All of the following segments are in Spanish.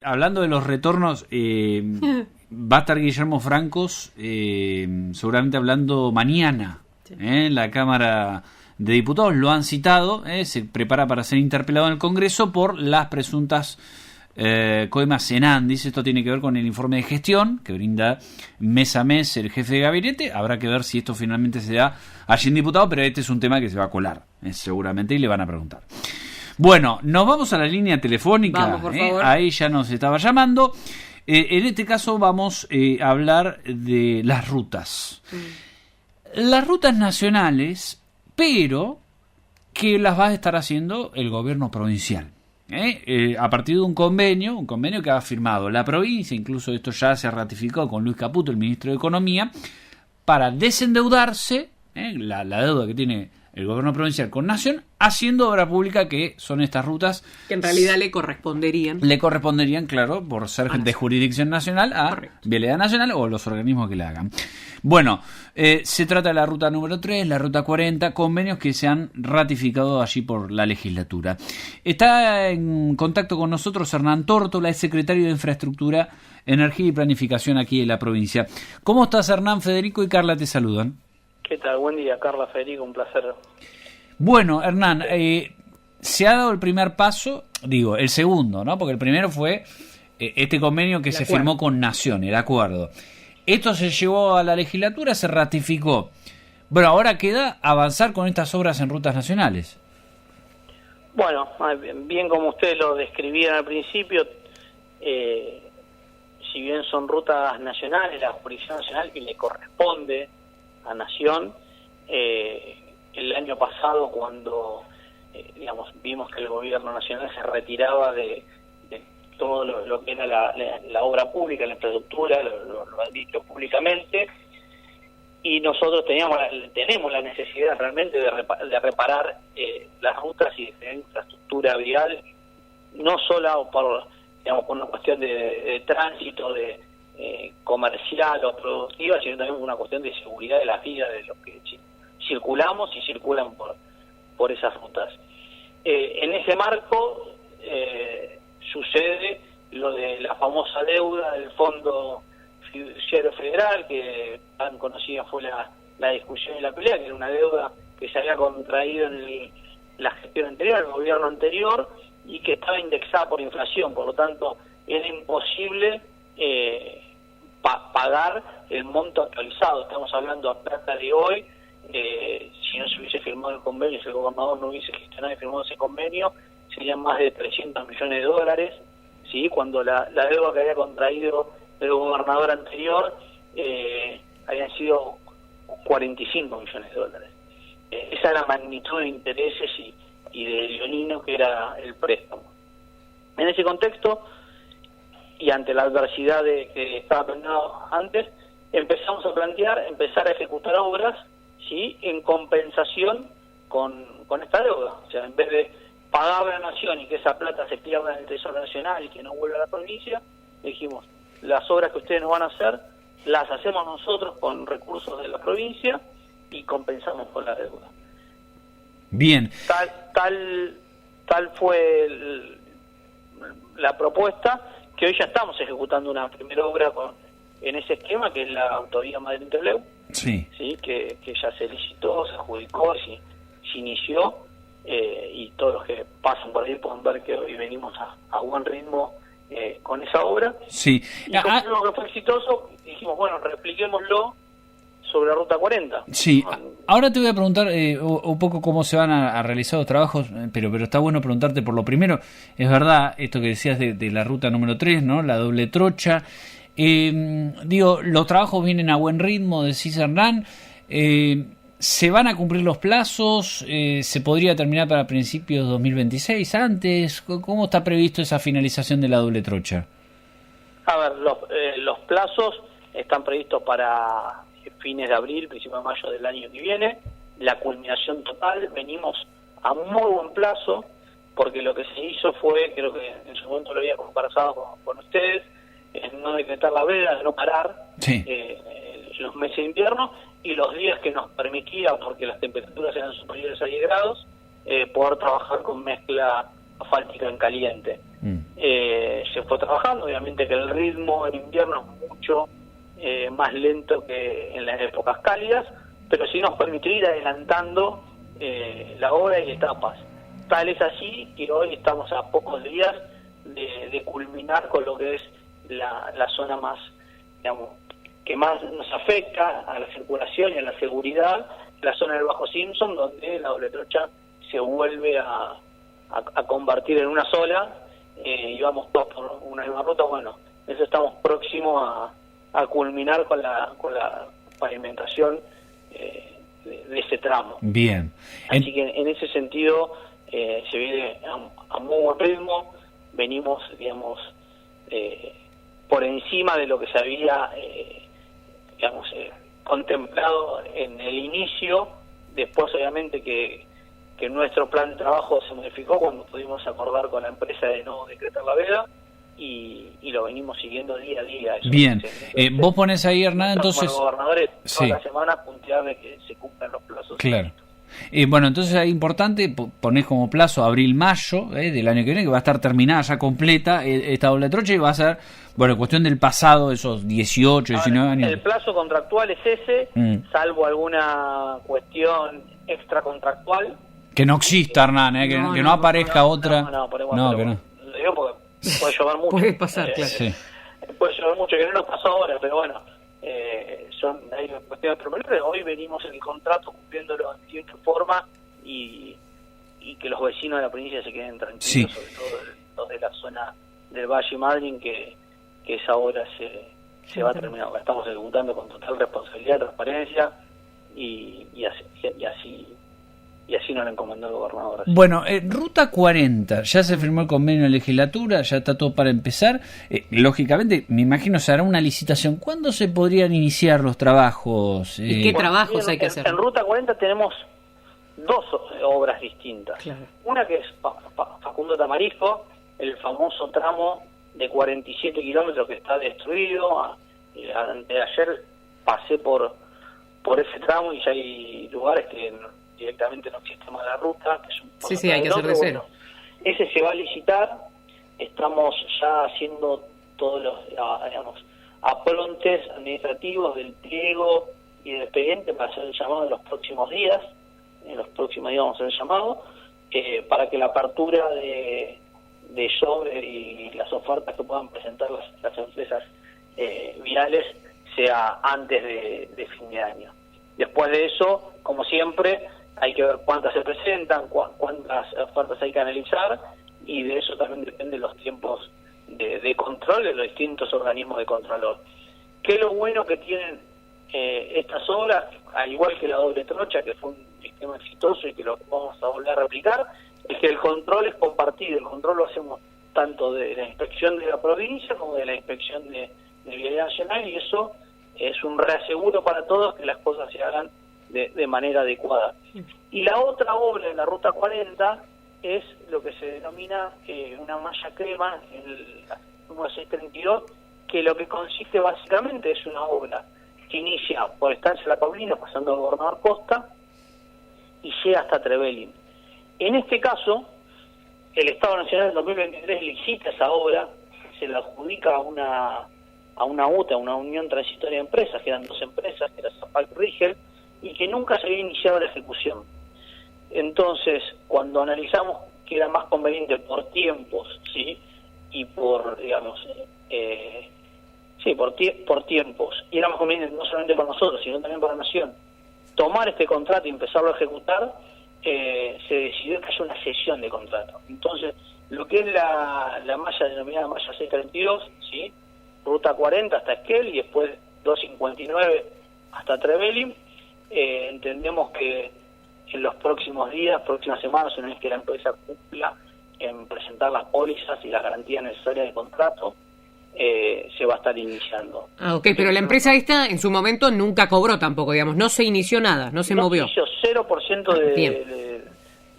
Hablando de los retornos, va a estar Guillermo Francos seguramente hablando mañana en la Cámara de Diputados. Lo han citado, se prepara para ser interpelado en el Congreso por las presuntas coimas Senan. Dice, esto tiene que ver con el informe de gestión que brinda mes a mes el jefe de gabinete. Habrá que ver si esto finalmente se da allí en Diputado, pero este es un tema que se va a colar seguramente y le van a preguntar. Bueno, nos vamos a la línea telefónica. Vamos, por favor. Ahí ya nos estaba llamando. En este caso vamos a hablar de las rutas. Las rutas nacionales, pero que las va a estar haciendo el gobierno provincial. A partir de un convenio que ha firmado la provincia, incluso esto ya se ratificó con Luis Caputo, el ministro de Economía, para desendeudarse, la deuda que tiene el gobierno provincial con Nación, haciendo obra pública, que son estas rutas que en realidad le corresponderían, claro, por ser de jurisdicción nacional a Correcto. Vialidad Nacional o los organismos que le hagan. Bueno, se trata de la ruta número 3, la ruta 40, convenios que se han ratificado allí por la legislatura. Está en contacto con nosotros Hernán Tórtola, es secretario de Infraestructura, Energía y Planificación aquí en la provincia. ¿Cómo estás, Hernán? Federico y Carla te saludan. ¿Qué tal? Buen día, Carla, Federico, un placer. Bueno, Hernán, se ha dado el primer paso, el segundo, ¿no? Porque el primero fue este convenio que se firmó con Nación, el acuerdo. Esto se llevó a la legislatura, se ratificó. Bueno, ahora queda avanzar con estas obras en rutas nacionales. Bueno, bien como ustedes lo describían al principio, si bien son rutas nacionales, la jurisdicción nacional que le corresponde a Nación, el año pasado cuando vimos que el gobierno nacional se retiraba de todo lo que era la obra pública, la infraestructura, lo han dicho públicamente, y nosotros tenemos la necesidad realmente de reparar las rutas y de infraestructura vial, no solo por una cuestión de tránsito, de comercial o productiva, sino también una cuestión de seguridad de la vida de los que circulamos y circulan por esas rutas. En ese marco sucede lo de la famosa deuda del Fondo Fiduciario Federal, que tan conocida fue la discusión y la pelea, que era una deuda que se había contraído en la gestión anterior, el gobierno anterior, y que estaba indexada por inflación, por lo tanto era imposible pagar el monto actualizado. Estamos hablando a plata de hoy, si no se hubiese firmado el convenio, si el gobernador no hubiese gestionado y firmado ese convenio, serían más de 300 millones de dólares, ¿sí? Cuando la deuda que había contraído el gobernador anterior habían sido 45 millones de dólares. Esa es la magnitud de intereses y de leonino que era el préstamo. En ese contexto, y ante la adversidad que estaba planteado antes, empezamos a empezar a ejecutar obras, ¿sí?, en compensación con esta deuda. O sea, en vez de pagarle a la Nación y que esa plata se pierda en el Tesoro Nacional y que no vuelva a la provincia, dijimos, las obras que ustedes nos van a hacer, las hacemos nosotros con recursos de la provincia y compensamos por la deuda. Bien. Tal fue la propuesta, que hoy ya estamos ejecutando una primera obra en ese esquema, que es la autovía Madrid-Trelew, sí, que ya se licitó, se adjudicó, se inició, y todos los que pasan por ahí pueden ver que hoy venimos a buen ritmo con esa obra. Sí. Y como que fue exitoso, dijimos, bueno, repliquémoslo sobre la Ruta 40. Sí, ahora te voy a preguntar un poco cómo se van a realizar los trabajos, pero está bueno preguntarte por lo primero. Es verdad, esto que decías de la ruta número 3, ¿no? La doble trocha. Los trabajos vienen a buen ritmo, decís, Hernán. ¿Se van a cumplir los plazos? ¿Se podría terminar para principios de 2026 antes? ¿Cómo está previsto esa finalización de la doble trocha? A ver, los plazos están previstos para fines de abril, principios de mayo del año que viene. La culminación total, venimos a muy buen plazo, porque lo que se hizo fue, creo que en su momento lo había conversado con ustedes, es no decretar la veda, de no parar, sí, los meses de invierno y los días que nos permitía, porque las temperaturas eran superiores a 10 grados, poder trabajar con mezcla asfáltica en caliente. se fue trabajando. Obviamente que el ritmo en invierno es mucho más lento que en las épocas cálidas, pero sí nos permitió ir adelantando la obra y etapas. Tal es así que hoy estamos a pocos días de culminar con lo que es la zona más, digamos, que más nos afecta a la circulación y a la seguridad, la zona del Bajo Simpson, donde la doble trocha se vuelve a convertir en una sola, y vamos todos por una misma ruta. Bueno, eso estamos próximos a culminar con la pavimentación de ese tramo. Bien. Así que en ese sentido se viene a muy buen ritmo. Venimos, digamos, por encima de lo que se había contemplado en el inicio. Después, obviamente, que nuestro plan de trabajo se modificó cuando pudimos acordar con la empresa de no decretar la veda, y lo venimos siguiendo día a día. Eso. Bien. Vos pones ahí, Hernán, entonces... Como gobernadores, sí, todas las semanas puntear de que se cumplan los plazos. Claro. Bueno, entonces es importante, ponés como plazo abril-mayo del año que viene, que va a estar terminada ya completa esta doble trocha, y va a ser, bueno, cuestión del pasado, esos 18, 19 años. El plazo contractual es ese, salvo alguna cuestión extracontractual. Que no exista, Hernán, que no aparezca otra. Lo digo porque puede llover mucho. Puede pasar, claro. Sí. Puede llover mucho, que no nos pasó ahora, pero bueno, hay cuestiones promediales. Hoy venimos en el contrato cumpliéndolo en tiempo y forma, y que los vecinos de la provincia se queden tranquilos, sí, sobre todo los de la zona del Valle Madryn, que esa obra se va a terminar. La estamos ejecutando con total responsabilidad, transparencia, y así nos lo encomendó el gobernador. Bueno, Ruta 40, ya se firmó el convenio de legislatura, ya está todo para empezar. Lógicamente, me imagino se hará una licitación. ¿Cuándo se podrían iniciar los trabajos? ¿Y qué trabajos hay que hacer? En Ruta 40 tenemos dos obras distintas. Claro. Una que es Facundo Tamarisco, el famoso tramo de 47 kilómetros que está destruido. Antes de ayer pasé por ese tramo y ya hay lugares que directamente no existe más la ruta. Que sí, hay que hacer de cero. Bueno, ese se va a licitar. Estamos ya haciendo todos los, aprontes administrativos del pliego y del expediente para hacer el llamado en los próximos días. En los próximos días vamos a hacer el llamado para que la apertura de sobre y las ofertas que puedan presentar las empresas viales sea antes de fin de año. Después de eso, como siempre, hay que ver cuántas se presentan, cuántas ofertas hay que analizar, y de eso también dependen los tiempos de control de los distintos organismos de controlor. ¿Qué es lo bueno que tienen estas obras? Al igual que la doble trocha, que fue un sistema exitoso y que lo vamos a volver a replicar, es que el control es compartido. El control lo hacemos tanto de la inspección de la provincia como de la inspección de Vialidad Nacional, y eso es un reaseguro para todos que las cosas se hagan de manera adecuada. Y la otra obra de la Ruta 40 es lo que se denomina una malla crema, el 1632, que lo que consiste básicamente es una obra que inicia por Estancia La Paulina, pasando al Gobernador Costa, y llega hasta Trevelin. En este caso, el Estado Nacional en 2023 licita esa obra, se la adjudica a una UTA, una Unión Transitoria de Empresas, que eran dos empresas, que era Zapal y Rigel, y que nunca se había iniciado la ejecución. Entonces, cuando analizamos que era más conveniente por tiempos, ¿sí?, y por, digamos, por tiempos, y era más conveniente no solamente para nosotros, sino también para la Nación, tomar este contrato y empezarlo a ejecutar, se decidió que haya una cesión de contrato. Entonces, lo que es la malla denominada malla 632, ¿sí?, Ruta 40 hasta Esquel y después 259 hasta Trevelin, entendemos que en los próximos días, próximas semanas, una vez que la empresa cumpla en presentar las pólizas y las garantías necesarias de contrato, se va a estar iniciando. Ok, pero la empresa esta en su momento nunca cobró tampoco, digamos, no se inició nada, no se movió. Inició 0%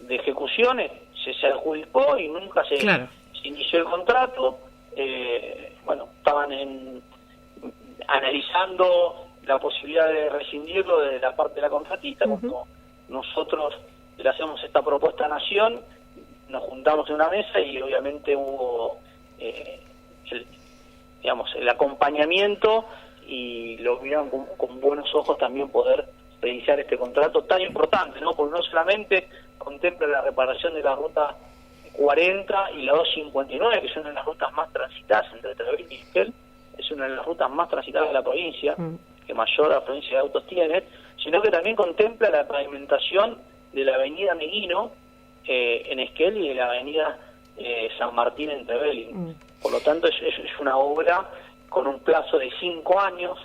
de ejecuciones, se adjudicó y nunca se inició el contrato. Bueno, estaban analizando la posibilidad de rescindirlo de la parte de la contratista. Cuando nosotros le hacemos esta propuesta a Nación, nos juntamos en una mesa y obviamente hubo el acompañamiento, y lo vieron con buenos ojos también poder reiniciar este contrato tan importante, ¿no? Porque no solamente contempla la reparación de la ruta 40 y la 259, que son una de las rutas más transitadas entre Trelew y Esquel, es una de las rutas más transitadas de la provincia, que mayor la provincia de autos tiene, sino que también contempla la pavimentación de la avenida Meguino en Esquel y de la avenida San Martín en Trevelin. Por lo tanto, es una obra con un plazo de 5 años.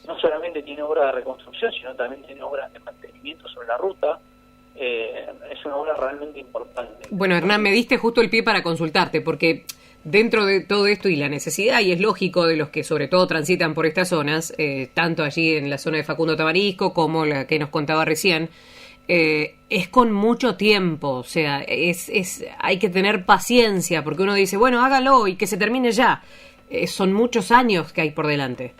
No solamente tiene obra de reconstrucción, sino también tiene obras de mantenimiento sobre la ruta. Es una obra realmente importante. Bueno, Hernán, me diste justo el pie para consultarte, porque dentro de todo esto y la necesidad, y es lógico, de los que sobre todo transitan por estas zonas, tanto allí en la zona de Facundo Tamarisco como la que nos contaba recién, es con mucho tiempo, o sea, hay que tener paciencia, porque uno dice, bueno, hágalo y que se termine ya. Son muchos años que hay por delante.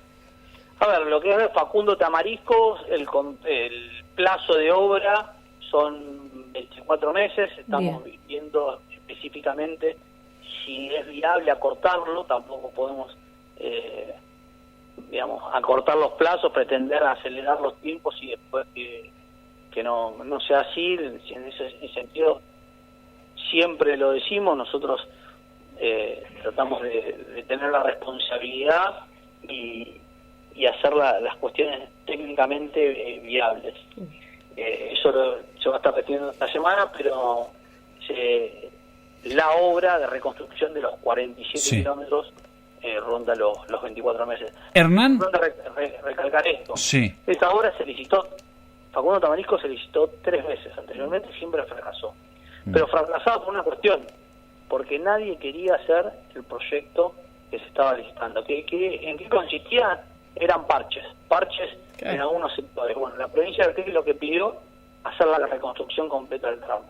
A ver, lo que es Facundo Tamarisco, el plazo de obra son 24 meses, estamos viendo específicamente si es viable acortarlo, tampoco podemos, acortar los plazos, pretender acelerar los tiempos y después que no sea así. En ese sentido, siempre lo decimos, nosotros tratamos de tener la responsabilidad y hacer las cuestiones técnicamente viables. Eso se va a estar repitiendo esta semana, pero la obra de reconstrucción de los 47 kilómetros ronda los 24 meses. Hernán, recalcar esto. Sí. Esta obra se licitó, Facundo Tamarisco se licitó 3 veces anteriormente, siempre fracasó. Pero fracasaba por una cuestión, porque nadie quería hacer el proyecto que se estaba licitando. ¿En qué consistía? Eran parches en algunos sectores. Bueno, la provincia de Esquel lo que pidió, hacer la reconstrucción completa del tramo.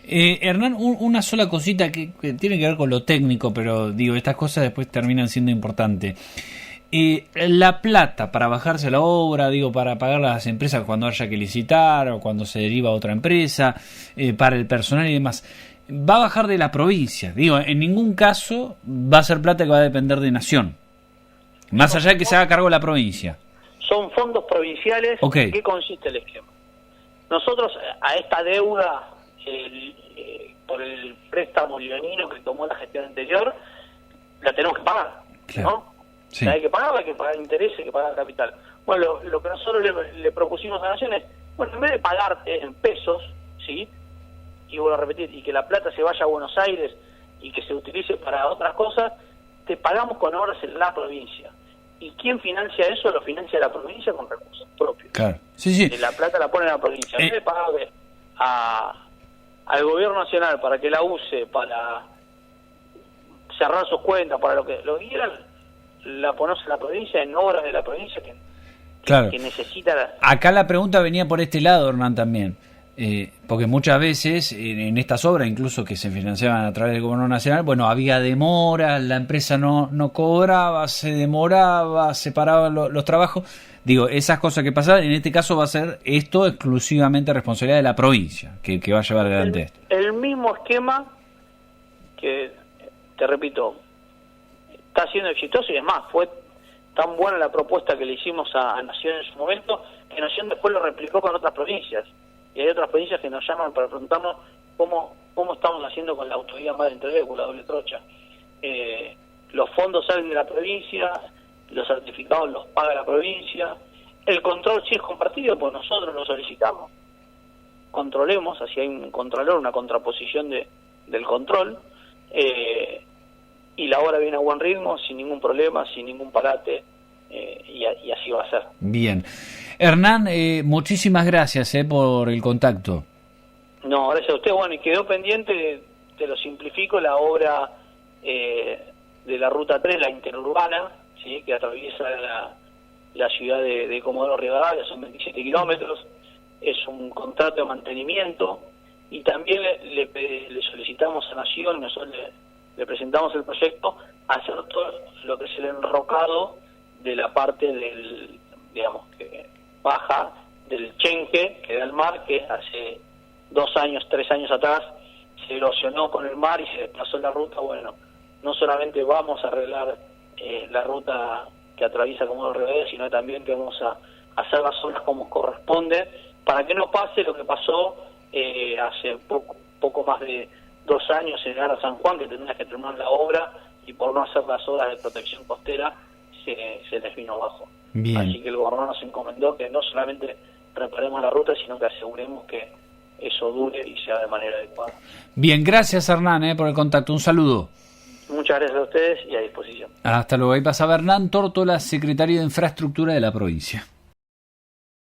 Hernán, una sola cosita que tiene que ver con lo técnico, pero digo, estas cosas después terminan siendo importantes. La plata para bajarse la obra, digo, para pagar las empresas cuando haya que licitar o cuando se deriva a otra empresa, para el personal y demás, va a bajar de la provincia. Digo, en ningún caso va a ser plata que va a depender de Nación, más allá de que se haga cargo de la provincia. Son fondos provinciales. Okay. ¿En qué consiste el esquema? Nosotros a esta deuda por el préstamo leonino que tomó la gestión anterior, la tenemos que pagar, claro, ¿no? Sí. Hay que pagar intereses, hay que pagar capital. Bueno, lo que nosotros le propusimos a Nación es, bueno, en vez de pagarte en pesos, ¿sí? Y vuelvo a repetir, y que la plata se vaya a Buenos Aires y que se utilice para otras cosas, te pagamos con obras en la provincia. ¿Y quién financia eso? Lo financia la provincia con recursos propios. Claro, sí. Y la plata la pone en la provincia. En vez de pagarle al gobierno nacional para que la use para cerrar sus cuentas, para lo que quieran, la pones en la provincia, en obras de la provincia que necesita. Acá la pregunta venía por este lado, Hernán, también. Porque muchas veces en estas obras, incluso que se financiaban a través del gobierno nacional, bueno, había demoras, la empresa no cobraba, se demoraba, se paraban los trabajos. Digo, esas cosas que pasaban, en este caso va a ser esto exclusivamente responsabilidad de la provincia que va a llevar adelante esto. El mismo esquema que, te repito, está siendo exitoso, y es más, fue tan buena la propuesta que le hicimos a Nación en su momento, que Nación después lo replicó con otras provincias. Y hay otras provincias que nos llaman para preguntarnos cómo estamos haciendo con la autovía Madre Trelew, con la doble trocha. Los fondos salen de la provincia, los certificados los paga la provincia, el control sí es compartido, pues nosotros lo solicitamos. Controlemos, así hay un contralor, una contraposición del control, y la obra viene a buen ritmo, sin ningún problema, sin ningún parate, y así va a ser. Bien. Hernán, muchísimas gracias por el contacto. No, gracias a usted. Bueno, y quedó pendiente, te lo simplifico, la obra de la Ruta 3, la interurbana, ¿sí? Que atraviesa la ciudad de Comodoro Rivadavia, son 27 kilómetros, es un contrato de mantenimiento, y también le solicitamos a Nación, nosotros le presentamos el proyecto, hacer todo lo que es el enrocado de la parte que baja del Chenque, que da al mar, que hace 2 años, 3 años atrás se erosionó con el mar y se desplazó la ruta. Bueno, no solamente vamos a arreglar la ruta que atraviesa Comodoro Rivadavia, sino también que vamos a hacer las obras como corresponde, para que no pase lo que pasó hace poco más de 2 años en Gara San Juan, que tenías que terminar la obra y por no hacer las obras de protección costera se les vino abajo. Bien. Así que el gobernador nos encomendó que no solamente reparemos la ruta, sino que aseguremos que eso dure y sea de manera adecuada. Bien, gracias Hernán por el contacto, un saludo. Muchas gracias a ustedes y a disposición. Hasta luego. Ahí pasaba Hernán Tórtola, secretario de Infraestructura de la provincia.